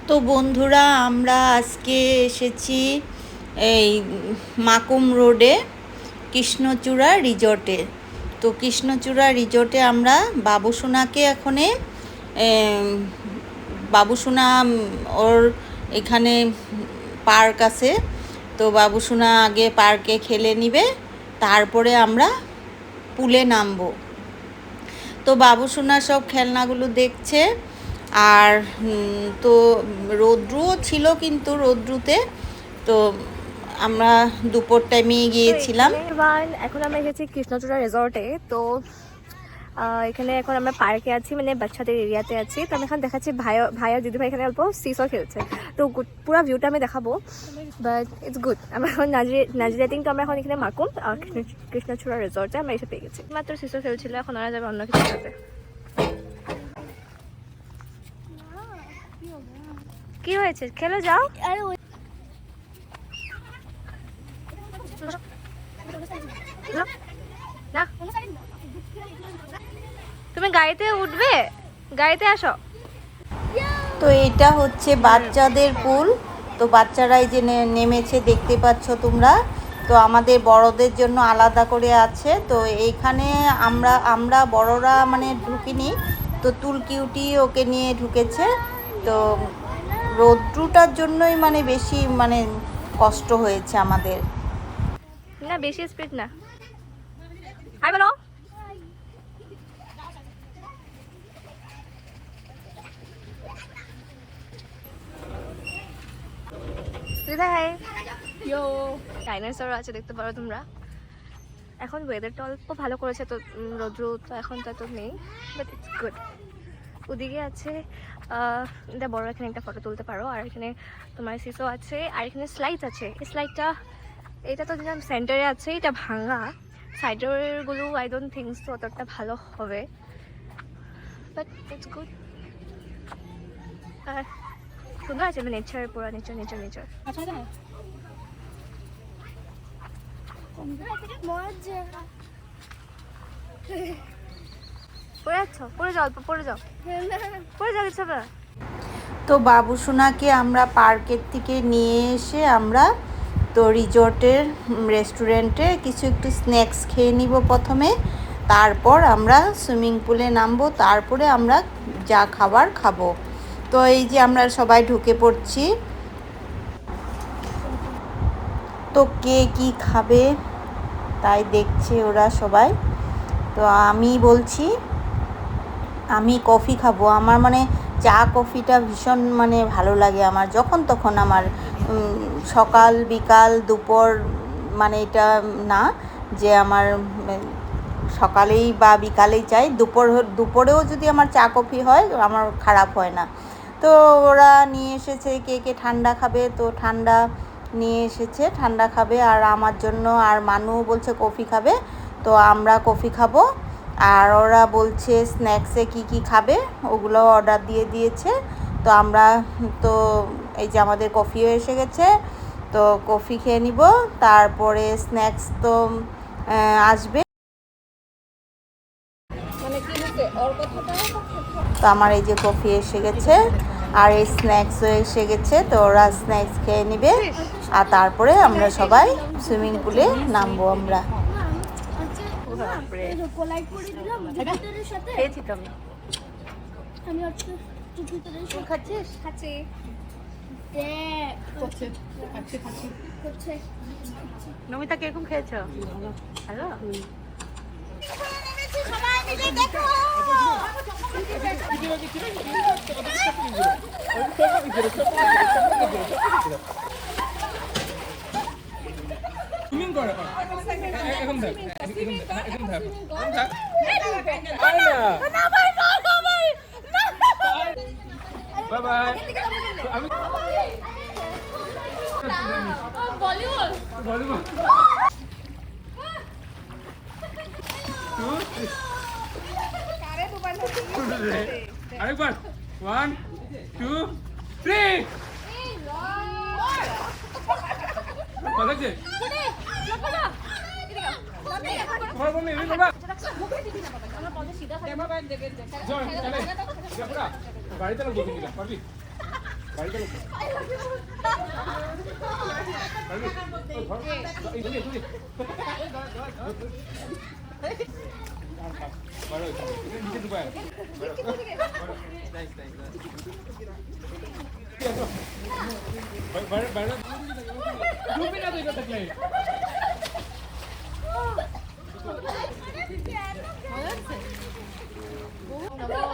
তো বন্ধুরা, আমরা আজকে এসেছি এই মাকুম রোডে কৃষ্ণচূড়া রিজর্টে। তো কৃষ্ণচূড়া রিজর্টে আমরা বাবুসোনাকে এখনে বাবুসোনা ওর এখানে পার্ক আছে, তো বাবুসোনা আগে পার্কে খেলে নিবে, তারপরে আমরা পুলে নামবো। তো বাবুসোনা সব খেলনাগুলো দেখছে। আর তো রৌদ্রুও ছিল, কিন্তু রৌদ্রুতে তো আমরা দুপুর টাইমেই গিয়েছিলাম। এখন আমরা এসেছি কৃষ্ণচূড়া রিসর্টে। তো এখানে এখন আমরা পার্কে আছি, মানে বাচ্চাদের এরিয়াতে আছি। তো আমি এখানে দেখাচ্ছি ভাইয়া দিদিভাই এখানে অল্প সিসো খেলছে। তো পুরো ভিউটা আমি দেখাবো, বাট ইটস গুড। আমরা এখন নাজিরাটিং, তো আমরা এখন এখানে মাকুম কৃষ্ণচূড়া রিসর্টে আমরা এসে পেয়ে গেছি। মাত্র সিসো খেলছিল, এখন ওরা যাবে অন্য কিছু সাথে। কি হয়েছে? খেলে যাও। না, তুমি গাড়িতে উঠবে? গাড়িতে আসো। তো এটা হচ্ছে বাচ্চাদের পুল। তো বাচ্চারাই যে নেমেছে, দেখতে পাচ্ছ তোমরা। তো আমাদের বড়দের জন্য আলাদা করে আছে। তো এইখানে আমরা বড়রা মানে ঢুকিনি, তো তুলকিউটি ওকে নিয়ে ঢুকেছে। তো রৌদ্রটার জন্যই মানে বেশি মানে কষ্ট হয়েছে আমাদের। না, বেশি স্পিড না। হাই বলো। হাই। ডাইনোসর আছে, দেখতে পারো তোমরা। এখন ওয়েদারটা অল্প ভালো করেছে, তো রৌদ্র তো এখন তো নেই, বাট ইটস গুড। ওদিকে আছে এটা বড়, এখানে একটা ফটো তুলতে পারো। আর এখানে তোমার সিসো আছে, আর এখানে স্লাইডস আছে। এই স্লাইডটা, এটা তো দিলাম সেন্টারে আছে, এটা ভাঙা। সাইডেরগুলো আই ডোন্ট থিঙ্ক তো অতটা ভালো হবে, বাট ইটস গুড। আর সুন্দর আছে, নেচার, পুরো নেচার নেচার নেচার। পড়ে যাচ্ছ? পড়ে যাও, অল্প পড়ে যাও, পড়ে যাও, কিছু হবে না। তো বাবুসোনাকে আমরা পার্কের থেকে নিয়ে এসে আমরা তো রিজর্টের রেস্টুরেন্টে কিছু একটু স্ন্যাক্স খেয়ে নিব প্রথমে, তারপর আমরা সুইমিং পুলে নামবো, তারপরে আমরা যা খাবার খাবো। তো এই যে আমরা সবাই ঢুকে পড়ছি। তো কে কি খাবে তাই দেখছে ওরা সবাই। তো আমি বলছি আমি কফি খাবো। আমার মানে চা কফিটা ভীষণ মানে ভালো লাগে আমার, যখন তখন আমার সকাল বিকাল দুপুর মানে এটা না যে আমার সকালেই বা বিকালেই চাই, দুপুরেও যদি আমার চা কফি হয় আমার খারাপ হয় না। তো ওরা নিয়ে এসেছে কে কে ঠান্ডা খাবে, তো ঠান্ডা নিয়ে এসেছে, ঠান্ডা খাবে। আর আমার জন্য, আর মানু বলছে কফি খাবে, তো আমরা কফি খাবো। আর ওরা বলছে স্ন্যাক্সে কি কি খাবে ওগুলো অর্ডার দিয়ে দিয়েছে। তো আমরা তো এই যে আমাদের কফিও এসে গেছে, তো কফি খেয়ে নিব, তারপরে স্ন্যাক্স তো আসবে। তো আমার এই যে কফি এসে গেছে আর এই স্ন্যাক্সও এসে গেছে, তো ওরা স্ন্যাক্স খেয়ে নিবে আর তারপরে আমরা সবাই সুইমিং পুলে নামবো। আমরা নমিতা কিরকম খেয়েছো? হ্যালো, আরেকবার 1 2 3 কথা আছে গাড়িতে পারবি বাইরে গেল এই ধরে ধরে বাইরে নিচে ঢুকায় বাইরে বাইরে ঢুকবে না তো এটা থাকলে নমো